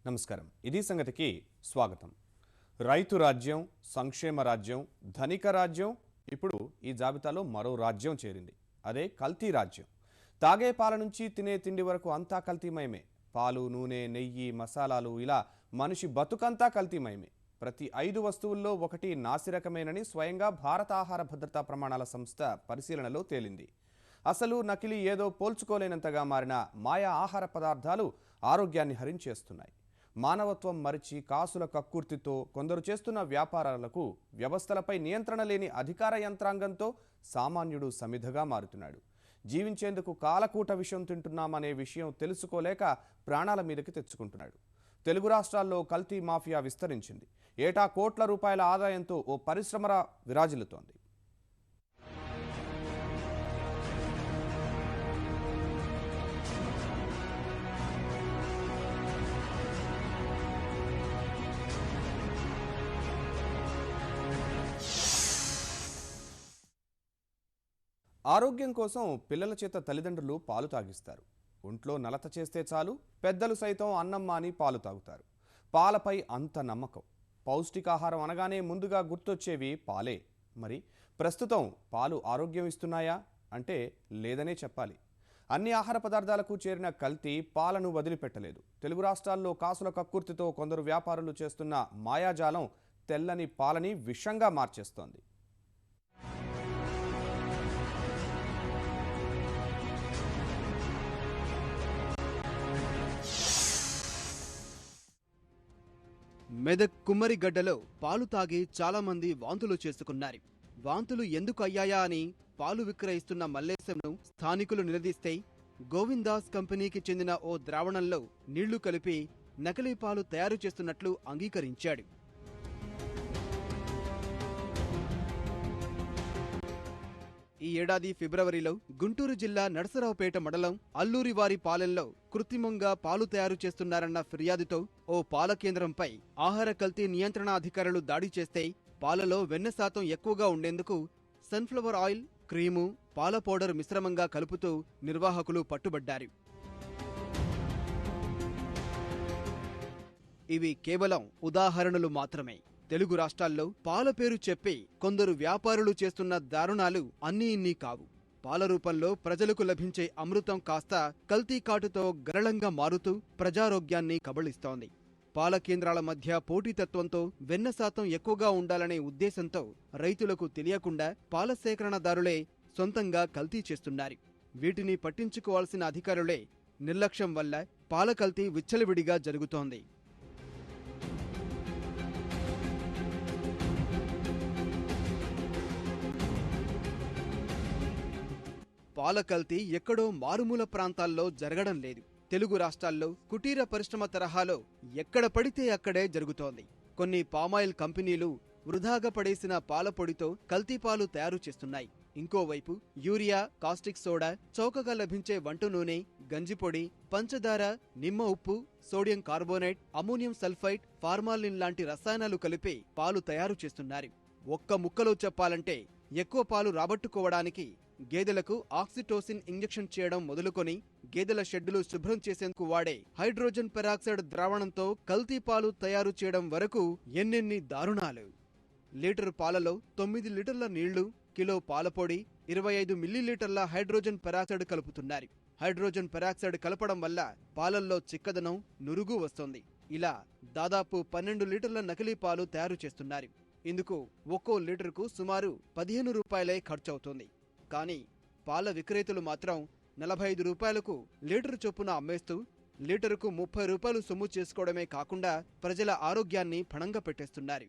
నమస్కారం. ఇది సంగతికి స్వాగతం. రైతు రాజ్యం, సంక్షేమ రాజ్యం, ధనిక రాజ్యం, ఇప్పుడు ఈ జాబితాలో మరో రాజ్యం చేరింది. అదే కల్తీ రాజ్యం. తాగే పాల నుంచి తినే తిండి వరకు అంతా కల్తీమయమే. పాలు, నూనె, నెయ్యి, మసాలాలు ఇలా మనిషి బతుకంతా కల్తీమయమే. ప్రతి 5 వస్తువుల్లో ఒకటి నాసిరకమేనని స్వయంగా భారత ఆహార భద్రతా ప్రమాణాల సంస్థ పరిశీలనలో తేలింది. అసలు నకిలీ ఏదో పోల్చుకోలేనంతగా మారిన మాయా ఆహార పదార్థాలు ఆరోగ్యాన్ని హరించేస్తున్నాయి. మానవత్వం మరిచి కాసుల కక్కుర్తితో కొందరు చేస్తున్న వ్యాపారాలకు వ్యవస్థలపై నియంత్రణ లేని అధికార యంత్రాంగంతో సామాన్యుడు సమిధగా మారుతున్నాడు. జీవించేందుకు కాలకూట విషయం తింటున్నామనే విషయం తెలుసుకోలేక ప్రాణాల మీదకి తెచ్చుకుంటున్నాడు. తెలుగు రాష్ట్రాల్లో కల్తీ మాఫియా విస్తరించింది. ఏటా కోట్ల రూపాయల ఆదాయంతో ఓ పరిశ్రమ విరాజిల్లుతోంది. ఆరోగ్యం కోసం పిల్లల చేత తల్లిదండ్రులు పాలు తాగిస్తారు. ఒంట్లో నలత చేస్తే చాలు పెద్దలు సైతం అన్నం మాని పాలు తాగుతారు. పాలపై అంత నమ్మకం. పౌష్టికాహారం అనగానే ముందుగా గుర్తొచ్చేవి పాలే. మరి ప్రస్తుతం పాలు ఆరోగ్యం ఇస్తున్నాయా అంటే లేదనే చెప్పాలి. అన్ని ఆహార పదార్థాలకు చేరిన కల్తీ పాలను వదిలిపెట్టలేదు. తెలుగు రాష్ట్రాల్లో కాసుల కక్కుర్తితో కొందరు వ్యాపారులు చేస్తున్న మాయాజాలం తెల్లని పాలని విషంగా మార్చేస్తోంది. మెదక్ కుమ్మరిగడ్డలో పాలు తాగి చాలామంది వాంతులు చేసుకున్నారు. వాంతులు ఎందుకు అయ్యాయా అని పాలు విక్రయిస్తున్న మల్లేశంను స్థానికులు నిలదీస్తే గోవిందాస్ కంపెనీకి చెందిన ఓ ద్రావణంలో నీళ్లు కలిపి నకిలీ పాలు తయారు చేస్తున్నట్లు అంగీకరించాడు. ఈ ఏడాది ఫిబ్రవరిలో గుంటూరు జిల్లా నరసరావుపేట మండలం అల్లూరివారి పాలెంలో కృత్రిమంగా పాలు తయారు చేస్తున్నారన్న ఫిర్యాదుతో ఓ పాల కేంద్రంపై ఆహార కల్తీ నియంత్రణ అధికారులు దాడి చేస్తే పాలలో వెన్న శాతం ఎక్కువగా ఉండేందుకు సన్ఫ్లవర్ ఆయిల్, క్రీము, పాల పౌడర్ మిశ్రమంగా కలుపుతూ నిర్వాహకులు పట్టుబడ్డారు. ఇవి కేవలం ఉదాహరణలు మాత్రమే. తెలుగు రాష్ట్రాల్లో పాల పేరు చెప్పి కొందరు వ్యాపారులు చేస్తున్న దారుణాలు అన్నీ ఇన్ని కావు. పాల రూపంలో ప్రజలకు లభించే అమృతం కాస్త కల్తీ కాటుతో గరళంగా మారుతూ ప్రజారోగ్యాన్ని కబళిస్తోంది. పాల కేంద్రాల మధ్య పోటీతత్వంతో వెన్న శాతం ఎక్కువగా ఉండాలనే ఉద్దేశంతో రైతులకు తెలియకుండా పాల సేకరణదారులే సొంతంగా కల్తీ చేస్తున్నారు. వీటిని పట్టించుకోవాల్సిన అధికారులే నిర్లక్ష్యం వల్ల పాల కల్తీ విచ్చలవిడిగా జరుగుతోంది. పాల కల్తీ ఎక్కడో మారుమూల ప్రాంతాల్లో జరగడం లేదు. తెలుగు రాష్ట్రాల్లో కుటీర పరిశ్రమ తరహాలో ఎక్కడ పడితే అక్కడే జరుగుతోంది. కొన్ని పామాయిల్ కంపెనీలు వృధాగా పడేసిన పాల పొడితో కల్తీ పాలు తయారు చేస్తున్నాయి. ఇంకోవైపు యూరియా, కాస్టిక్ సోడా, చౌకగా లభించే వంట నూనె, గంజిపొడి, పంచదార, నిమ్మ ఉప్పు, sodium carbonate, ammonium sulphide, formalin లాంటి రసాయనాలు కలిపి పాలు తయారు చేస్తున్నారు. ఒక్క ముక్కలో చెప్పాలంటే ఎక్కువ పాలు రాబట్టుకోవడానికి గేదెలకు ఆక్సిటోసిన్ ఇంజెక్షన్ చేయడం మొదలుకొని గేదెల షెడ్డులు శుభ్రం చేసేందుకు వాడే హైడ్రోజన్ పెరాక్సైడ్ ద్రావణంతో కల్తీ పాలు తయారు చేయడం వరకు ఎన్నెన్ని దారుణాలు. లీటరు పాలలో 9 లీటర్ల నీళ్లు, కిలో పాలపొడి, 25 మిల్లీలీటర్ల హైడ్రోజన్ పెరాక్సైడ్ కలుపుతున్నారు. హైడ్రోజన్ పెరాక్సైడ్ కలపడం వల్ల పాలల్లో చిక్కదనం, నురుగు వస్తోంది. ఇలా దాదాపు 12 లీటర్ల నకిలీ పాలు తయారు చేస్తున్నారు. ఇందుకు ఒక్కో లీటరుకు సుమారు 15 రూపాయలే ఖర్చవుతోంది. కానీ పాల విక్రేతలు మాత్రం 45 రూపాయలకు లీటరు చొప్పున అమ్మేస్తూ లీటరుకు 30 రూపాయలు సొమ్ము చేసుకోవడమే కాకుండా ప్రజల ఆరోగ్యాన్ని పణంగా పెట్టేస్తున్నారు.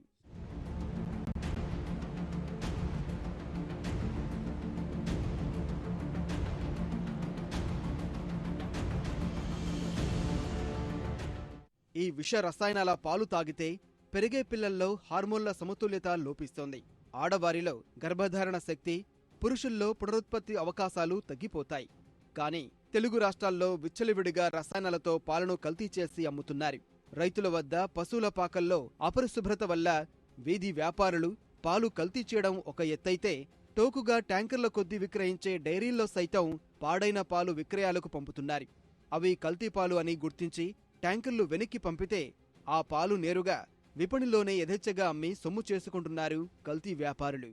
ఈ విష రసాయనాల పాలు తాగితే పెరిగే పిల్లల్లో హార్మోన్ల సమతుల్యత లోపిస్తోంది. ఆడవారిలో గర్భధారణ శక్తి, పురుషుల్లో పునరుత్పత్తి అవకాశాలు తగ్గిపోతాయి. కానీ తెలుగు రాష్ట్రాల్లో విచ్చలవిడిగా రసాయనాలతో పాలను కల్తీ చేసి అమ్ముతున్నారు. రైతుల వద్ద పశువుల పాకల్లో అపరిశుభ్రత వల్ల వీధి వ్యాపారులు పాలు కల్తీ చేయడం ఒక ఎత్తైతే, టోకుగా ట్యాంకర్ల కొద్దీ విక్రయించే డైరీల్లో సైతం పాడైన పాలు విక్రయాలకు పంపుతున్నారు. అవి కల్తీ పాలు అని గుర్తించి ట్యాంకర్లు వెనక్కి పంపితే ఆ పాలు నేరుగా విపణిలోనే యథేచ్ఛగా అమ్మి సొమ్ము చేసుకుంటున్నారు కల్తీ వ్యాపారులు.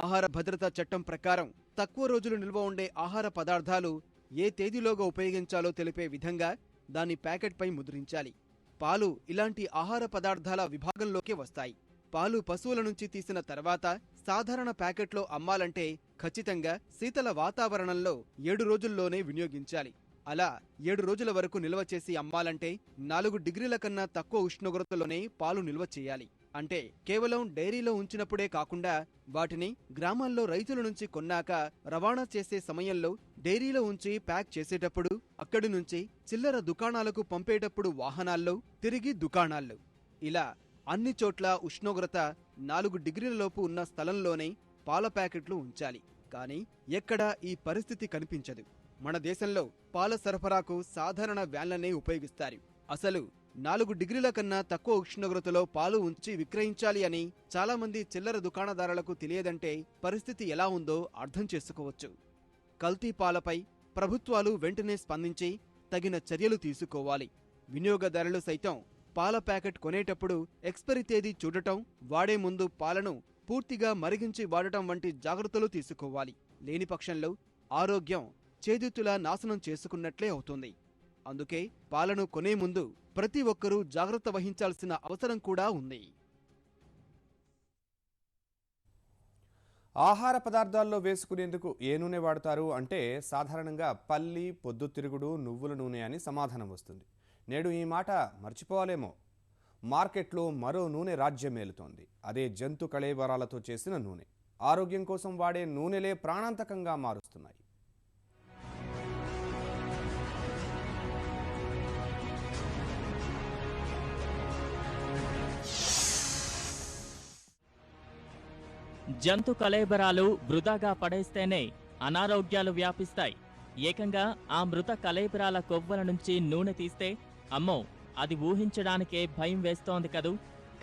ఆహార భద్రతా చట్టం ప్రకారం తక్కువ రోజులు నిల్వ ఉండే ఆహార పదార్థాలు ఏ తేదీలోగా ఉపయోగించాలో తెలిపే విధంగా దాని ప్యాకెట్పై ముద్రించాలి. పాలు ఇలాంటి ఆహార పదార్థాల విభాగంలోకే వస్తాయి. పాలు పశువుల నుంచి తీసిన తర్వాత సాధారణ ప్యాకెట్లో అమ్మాలంటే ఖచ్చితంగా శీతల వాతావరణంలో 7 రోజుల్లోనే వినియోగించాలి. అలా 7 రోజుల వరకు నిల్వ చేసి అమ్మాలంటే 4 డిగ్రీల కన్నా తక్కువ ఉష్ణోగ్రతలోనే పాలు నిల్వ చేయాలి. అంటే కేవలం డైరీలో ఉంచినప్పుడే కాకుండా వాటిని గ్రామాల్లో రైతుల నుంచి కొన్నాక రవాణా చేసే సమయంలో డైరీలో ఉంచి ప్యాక్ చేసేటప్పుడు, అక్కడి నుంచి చిల్లర దుకాణాలకు పంపేటప్పుడు వాహనాల్లో, తిరిగి దుకాణాల్లో, ఇలా అన్ని చోట్ల ఉష్ణోగ్రత 4 డిగ్రీలలోపు ఉన్న స్థలంలోనే పాల ప్యాకెట్లు ఉంచాలి. కానీ ఎక్కడా ఈ పరిస్థితి కనిపించదు. మన దేశంలో పాల సరఫరాకు సాధారణ వ్యాన్లనే ఉపయోగిస్తారు. అసలు 4 డిగ్రీల కన్నా తక్కువ ఉష్ణోగ్రతలో పాలు ఉంచి విక్రయించాలి అని చాలామంది చిల్లర దుకాణదారులకు తెలియదంటే పరిస్థితి ఎలా ఉందో అర్థం చేసుకోవచ్చు. కల్తీ పాలపై ప్రభుత్వాలు వెంటనే స్పందించి తగిన చర్యలు తీసుకోవాలి. వినియోగదారులు సైతం పాల ప్యాకెట్ కొనేటప్పుడు ఎక్స్పైరీ తేదీ చూడటం, వాడే ముందు పాలను పూర్తిగా మరిగించి వాడటం వంటి జాగ్రత్తలు తీసుకోవాలి. లేని పక్షంలో ఆరోగ్యం చేదుతులా నాశనం చేసుకున్నట్లే అవుతుంది. అందుకే పాలను కొనే ముందు ప్రతి ఒక్కరూ జాగ్రత్త వహించాల్సిన అవసరం కూడా ఉంది. ఆహార పదార్థాల్లో వేసుకునేందుకు ఏ నూనె వాడతారు అంటే సాధారణంగా పల్లి, పొద్దుతిరుగుడు, నువ్వుల నూనె అని సమాధానం వస్తుంది. నేడు ఈ మాట మర్చిపోవాలేమో. మార్కెట్లో మరో నూనె రాజ్యమేలుతోంది. అదే జంతు కళేబరాలతో చేసిన నూనె. ఆరోగ్యం కోసం వాడే నూనెలే ప్రాణాంతకంగా మారుస్తున్నాయి. జంతు కళేబరాలు వృధాగా పడేస్తేనే అనారోగ్యాలు వ్యాపిస్తాయి. ఏకంగా ఆ మృత కళేబరాల కొవ్వుల నుంచి నూనె తీస్తే అమ్మో, అది ఊహించడానికే భయం వేస్తోంది కదూ.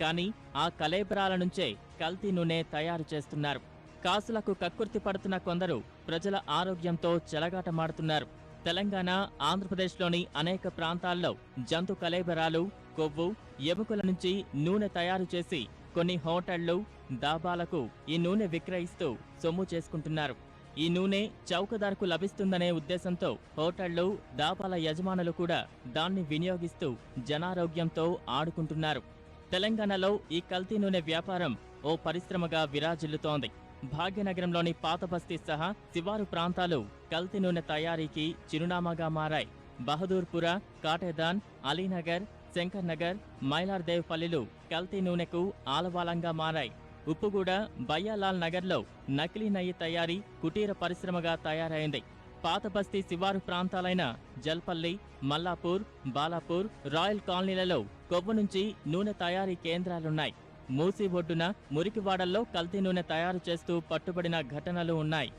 కానీ ఆ కళేబరాల నుంచే కల్తీ నూనె తయారు చేస్తున్నారు. కాసులకు కక్కుర్తి పడుతున్న కొందరు ప్రజల ఆరోగ్యంతో చెలగాటమాడుతున్నారు. తెలంగాణ, ఆంధ్రప్రదేశ్లోని అనేక ప్రాంతాల్లో జంతు కళేబరాలు, కొవ్వు, ఎముకల నుంచి నూనె తయారు చేసి కొన్ని హోటళ్లు, దాబాలకు ఈ నూనె విక్రయిస్తూ సొమ్ము చేసుకుంటున్నారు. ఈ నూనె చౌకధరకు లభిస్తుందనే ఉద్దేశంతో హోటళ్లు, దాబాల యజమానులు కూడా దాన్ని వినియోగిస్తూ జనారోగ్యంతో ఆడుకుంటున్నారు. తెలంగాణలో ఈ కల్తీ నూనె వ్యాపారం ఓ పరిశ్రమగా విరాజిల్లుతోంది. భాగ్యనగరంలోని పాతబస్తీ సహా శివారు ప్రాంతాలు కల్తీ నూనె తయారీకి చిరునామాగా మారాయి. బహదూర్పుర, కాటేదాన్, అలీనగర్, శంకర్ నగర్, మైలార్దేవ్ పల్లిలు కల్తీ నూనెకు ఆలవాలంగా మారాయి. ఉప్పుగూడ, బయ్యాలాల్ నగర్లో నకిలీ నెయ్యి తయారీ కుటీర పరిశ్రమగా తయారైంది. పాతబస్తీ శివారు ప్రాంతాలైన జల్పల్లి, మల్లాపూర్, బాలాపూర్, రాయల్ కాలనీలలో కొవ్వు నుంచి నూనె తయారీ కేంద్రాలున్నాయి. మూసీ ఒడ్డున మురికివాడల్లో కల్తీ నూనె తయారు చేస్తూ పట్టుబడిన ఘటనలు ఉన్నాయి.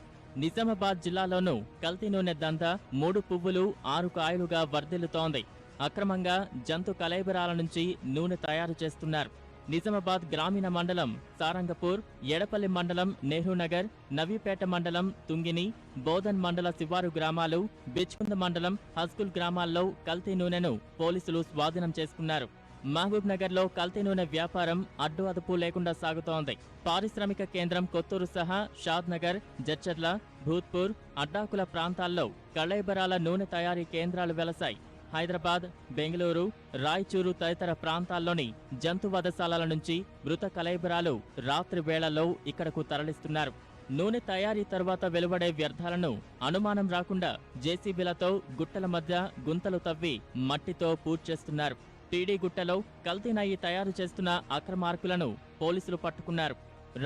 నిజామాబాద్ జిల్లాలోనూ కల్తీ నూనె దందా 3 పువ్వులు 6 కాయలుగా వర్ధిల్లుతోంది. అక్రమంగా జంతు కళేబరాల నుంచి నూనె తయారు చేస్తున్నారు. నిజామాబాద్ గ్రామీణ మండలం సారంగపూర్, ఎడపల్లి మండలం నెహ్రూనగర్, నవీపేట మండలం తుంగిని, బోధన్ మండల శివారు గ్రామాలు, బిచ్కుంద మండలం హస్కుల్ గ్రామాల్లో కల్తీ నూనెను పోలీసులు స్వాధీనం చేసుకున్నారు. మహబూబ్ నగర్లో కల్తీ నూనె వ్యాపారం అడ్డు అదుపు లేకుండా సాగుతోంది. పారిశ్రామిక కేంద్రం కొత్తూరు సహా షాద్ నగర్, జడ్చర్ల, భూత్పూర్, అడ్డాకుల ప్రాంతాల్లో కళేబరాల నూనె తయారీ కేంద్రాలు వెలసాయి. హైదరాబాద్, బెంగళూరు, రాయచూరు తదితర ప్రాంతాల్లోని జంతు వధశాలల నుంచి మృత కళేబరాలు రాత్రి వేళల్లో ఇక్కడకు తరలిస్తున్నారు. నూనె తయారీ తర్వాత వెలువడే వ్యర్థాలను అనుమానం రాకుండా జేసీబీలతో గుట్టల మధ్య గుంతలు తవ్వి మట్టితో పూడ్చేస్తున్నారు. టీడీ గుట్టలో కల్తీ నెయ్యి తయారు చేస్తున్న అక్రమార్కులను పోలీసులు పట్టుకున్నారు.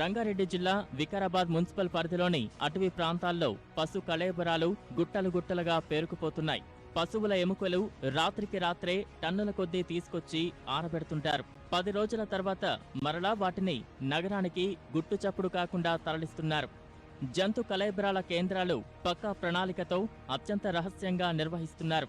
రంగారెడ్డి జిల్లా వికారాబాద్ మున్సిపల్ పరిధిలోని అటవీ ప్రాంతాల్లో పశు కళేబరాలు గుట్టలు గుట్టలుగా పేరుకుపోతున్నాయి. పశువుల ఎముకలు రాత్రికి రాత్రే టన్నుల కొద్దీ తీసుకొచ్చి ఆరబెడుతుంటారు. 10 రోజుల తర్వాత మరలా వాటిని నగరానికి గుట్టు చప్పుడు కాకుండా తరలిస్తున్నారు. జంతు కళేబరాల కేంద్రాలు పక్కా ప్రణాళికతో అత్యంత రహస్యంగా నిర్వహిస్తున్నారు.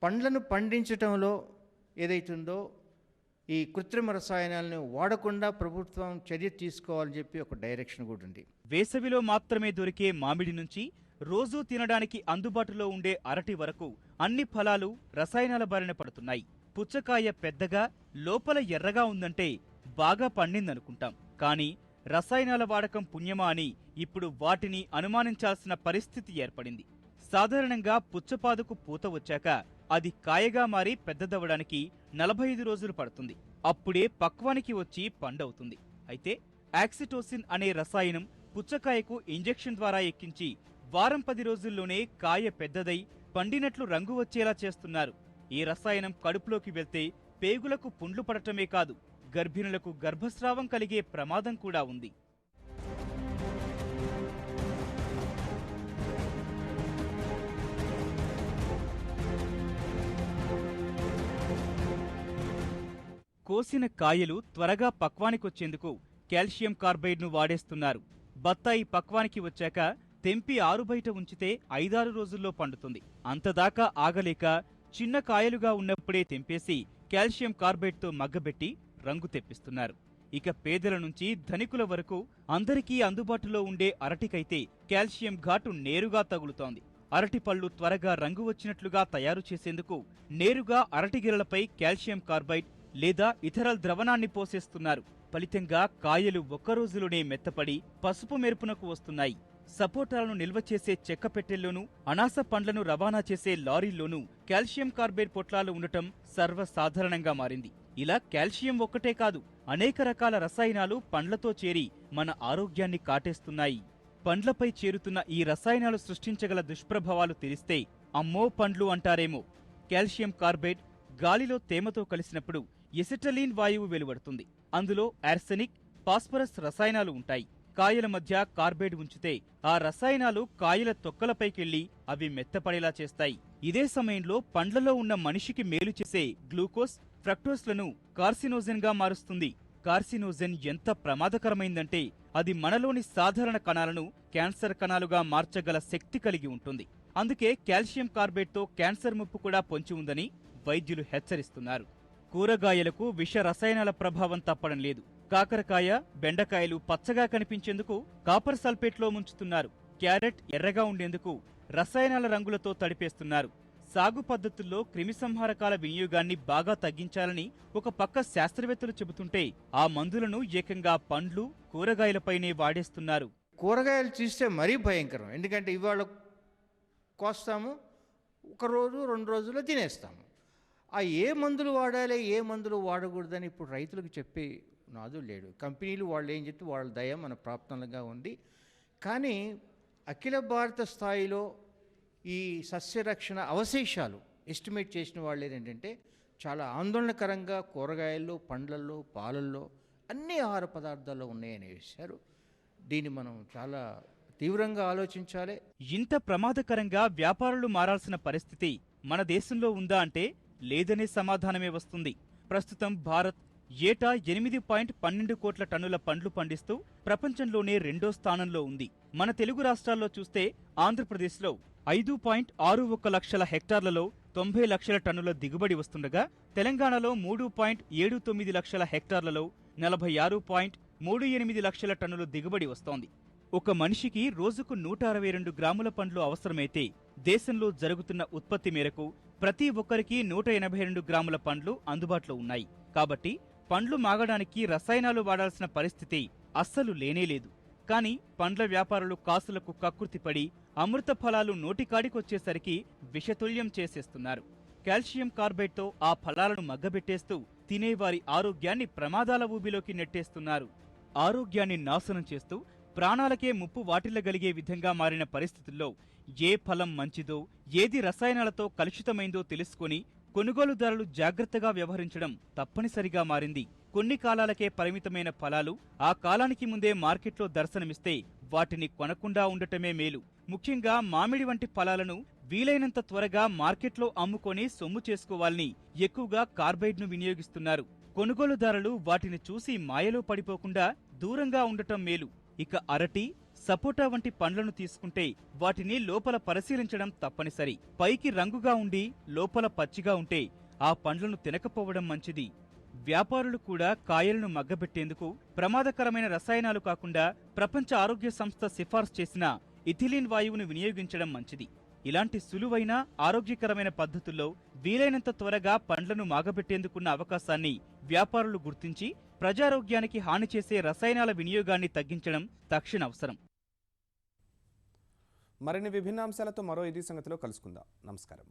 పండ్లను పండించటంలో ఏదైతుందో ఈ కృత్రిమ రసాయనాలను వాడకుండా ప్రభుత్వం చర్య తీసుకోవాలని చెప్పి ఒక డైరెక్షన్ కూడా ఉంది. వేసవిలో మాత్రమే దొరికే మామిడి నుంచి రోజూ తినడానికి అందుబాటులో ఉండే అరటి వరకు అన్ని ఫలాలు రసాయనాల బారిన పడుతున్నాయి. పుచ్చకాయ పెద్దగా లోపల ఎర్రగా ఉందంటే బాగా పండిందనుకుంటాం. కానీ రసాయనాల వాడకం పుణ్యమా అని ఇప్పుడు వాటిని అనుమానించాల్సిన పరిస్థితి ఏర్పడింది. సాధారణంగా పుచ్చపాదుకు పూత వచ్చాక అది కాయగా మారి పెద్దదవ్వడానికి 45 రోజులు పడుతుంది. అప్పుడే పక్వానికి వచ్చి పండవుతుంది. అయితే యాక్సిటోసిన్ అనే రసాయనం పుచ్చకాయకు ఇంజెక్షన్ ద్వారా ఎక్కించి వారం 10 రోజుల్లోనే కాయ పెద్దదై పండినట్లు రంగు వచ్చేలా చేస్తున్నారు. ఈ రసాయనం కడుపులోకి వెళ్తే పేగులకు పుండ్లు పడటమే కాదు, గర్భిణులకు గర్భస్రావం కలిగే ప్రమాదం కూడా ఉంది. కోసిన కాయలు త్వరగా పక్వానికొచ్చేందుకు కాల్షియం కార్బైడ్ను వాడేస్తున్నారు. బత్తాయి పక్వానికి వచ్చాక తెంపి ఆరుబయట ఉంచితే 5-6 రోజుల్లో పండుతుంది. అంతదాకా ఆగలేక చిన్న కాయలుగా ఉన్నప్పుడే తెంపేసి కాల్షియం కార్బైడ్తో మగ్గబెట్టి రంగు తెప్పిస్తున్నారు. ఇక పేదల నుంచి ధనికుల వరకు అందరికీ అందుబాటులో ఉండే అరటికైతే కాల్షియం ఘాటు నేరుగా తగులుతోంది. అరటిపళ్ళు త్వరగా రంగు వచ్చినట్లుగా తయారు చేసేందుకు నేరుగా అరటిగిరలపై కాల్షియం కార్బైడ్ లేదా ఇతర ద్రవణాన్ని పోసేస్తున్నారు. ఫలితంగా కాయలు ఒక్క రోజులోనే మెత్తపడి పసుపు మెరుపునకు వస్తున్నాయి. సపోటాలను నిల్వ చేసే చెక్క పెట్టెల్లోనూ, అనాస పండ్లను రవాణా చేసే లారీల్లోనూ కాల్షియం కార్బైడ్ పొట్లాలు ఉండటం సర్వసాధారణంగా మారింది. ఇలా కాల్షియం ఒక్కటే కాదు, అనేక రకాల రసాయనాలు పండ్లతో చేరి మన ఆరోగ్యాన్ని కాటేస్తున్నాయి. పండ్లపై చేరుతున్న ఈ రసాయనాలు సృష్టించగల దుష్ప్రభావాలు తెలిస్తే అమ్మో పండ్లు అంటారేమో. కాల్షియం కార్బైడ్ గాలిలో తేమతో కలిసినప్పుడు ఎసిటలీన్ వాయువు వెలువడుతుంది. అందులో ఆర్సెనిక్, ఫాస్ఫరస్ రసాయనాలు ఉంటాయి. కాయల మధ్య కార్బైడ్ ఉంచితే ఆ రసాయనాలు కాయల తొక్కలపైకెళ్లి అవి మెత్తపడేలా చేస్తాయి. ఇదే సమయంలో పండ్లలో ఉన్న మనిషికి మేలు చేసే గ్లూకోజ్, ఫ్రక్టోస్లను కార్సినోజెన్ గా మారుస్తుంది. కార్సినోజెన్ ఎంత ప్రమాదకరమైందంటే అది మనలోని సాధారణ కణాలను క్యాన్సర్ కణాలుగా మార్చగల శక్తి కలిగి ఉంటుంది. అందుకే కాల్షియం కార్బైడ్తో క్యాన్సర్ ముప్పు కూడా పొంచి ఉందని వైద్యులు హెచ్చరిస్తున్నారు. కూరగాయలకు విష రసాయనాల ప్రభావం తప్పడం లేదు. కాకరకాయ, బెండకాయలు పచ్చగా కనిపించేందుకు కాపర్ సల్ఫేట్లో ముంచుతున్నారు. క్యారెట్ ఎర్రగా ఉండేందుకు రసాయనాల రంగులతో తడిపేస్తున్నారు. సాగు పద్ధతుల్లో క్రిమిసంహారకాల వినియోగాన్ని బాగా తగ్గించాలని ఒక పక్క శాస్త్రవేత్తలు చెబుతుంటే ఆ మందులను ఏకంగా పండ్లు, కూరగాయలపైనే వాడేస్తున్నారు. కూరగాయలు చూస్తే మరీ భయంకరం. ఎందుకంటే ఇవాళ కోస్తాము, 1 రోజు 2 రోజుల్లో తినేస్తాము. ఆ ఏ మందులు వాడాలి, ఏ మందులు వాడకూడదని ఇప్పుడు రైతులకు చెప్పే నాదు లేడు. కంపెనీలు వాళ్ళు ఏం చెప్తే వాళ్ళ దయ మన ప్రాప్తంగా ఉంది. కానీ అఖిల భారత స్థాయిలో ఈ సస్యరక్షణ అవశేషాలు ఎస్టిమేట్ చేసిన వాళ్ళు ఏంటంటే చాలా ఆందోళనకరంగా కూరగాయల్లో, పండ్లల్లో, పాలల్లో, అన్ని ఆహార పదార్థాల్లో ఉన్నాయని వేశారు. దీన్ని మనం చాలా తీవ్రంగా ఆలోచించాలి. ఇంత ప్రమాదకరంగా వ్యాపారులు మారాల్సిన పరిస్థితి మన దేశంలో ఉందా అంటే లేదనే సమాధానమే వస్తుంది. ప్రస్తుతం భారత్ ఏటా 8.12 కోట్ల టన్నుల పండ్లు పండిస్తూ ప్రపంచంలోనే 2వ స్థానంలో ఉంది. మన తెలుగు రాష్ట్రాల్లో చూస్తే ఆంధ్రప్రదేశ్లో 5.61 లక్షల హెక్టార్లలో 90 లక్షల టన్నుల దిగుబడి వస్తుండగా, తెలంగాణలో 3.79 లక్షల హెక్టార్లలో 46.38 లక్షల టన్నుల దిగుబడి వస్తోంది. ఒక మనిషికి రోజుకు 162 గ్రాముల పండ్లు అవసరమైతే దేశంలో జరుగుతున్న ఉత్పత్తి మేరకు ప్రతి ఒక్కరికి 182 గ్రాముల పండ్లు అందుబాటులో ఉన్నాయి. కాబట్టి పండ్లు మాగడానికి రసాయనాలు వాడాల్సిన పరిస్థితి అస్సలు లేనేలేదు. కానీ పండ్ల వ్యాపారులు కాసులకు కక్కుర్తిపడి అమృత ఫలాలు నోటికాడికొచ్చేసరికి విషతుల్యం చేసేస్తున్నారు. కాల్షియం కార్బైడ్తో ఆ ఫలాలను మగ్గబెట్టేస్తూ తినేవారి ఆరోగ్యాన్ని ప్రమాదాల ఊబిలోకి నెట్టేస్తున్నారు. ఆరోగ్యాన్ని నాశనం చేస్తూ ప్రాణాలకే ముప్పు వాటిల్లగలిగే విధంగా మారిన పరిస్థితుల్లో ఏ ఫలం మంచిదో, ఏది రసాయనాలతో కలుషితమైందో తెలుసుకొని కొనుగోలుదారులు జాగ్రత్తగా వ్యవహరించడం తప్పనిసరిగా మారింది. కొన్ని కాలాలకే పరిమితమైన ఫలాలు ఆ కాలానికి ముందే మార్కెట్లో దర్శనమిస్తే వాటిని కొనకుండా ఉండటమే మేలు. ముఖ్యంగా మామిడి వంటి ఫలాలను వీలైనంత త్వరగా మార్కెట్లో అమ్ముకొని సొమ్ము చేసుకోవాలని ఎక్కువగా కార్బైడ్ను వినియోగిస్తున్నారు. కొనుగోలుదారులు వాటిని చూసి మాయలో పడిపోకుండా దూరంగా ఉండటం మేలు. ఇక అరటి, సపోటా వంటి పండ్లను తీసుకుంటే వాటిని లోపల పరిశీలించడం తప్పనిసరి. పైకి రంగుగా ఉండి లోపల పచ్చిగా ఉంటే ఆ పండ్లను తినకపోవడం మంచిది. వ్యాపారులు కూడా కాయలను మగ్గబెట్టేందుకు ప్రమాదకరమైన రసాయనాలు కాకుండా ప్రపంచ ఆరోగ్య సంస్థ సిఫార్సు చేసిన ఇథిలీన్ వాయువును వినియోగించడం మంచిది. ఇలాంటి సులువైన ఆరోగ్యకరమైన పద్ధతుల్లో వీలైనంత త్వరగా పండ్లను మాగబెట్టేందుకున్న అవకాశాన్ని వ్యాపారులు గుర్తించి ప్రజారోగ్యానికి హాని చేసే రసాయనాల వినియోగాన్ని తగ్గించడం తక్షణ అవసరం. మరిన్ని విభిన్న అంశాలతో మరో ఇది సంగతిలో కలుసుకుందాం. నమస్కారం.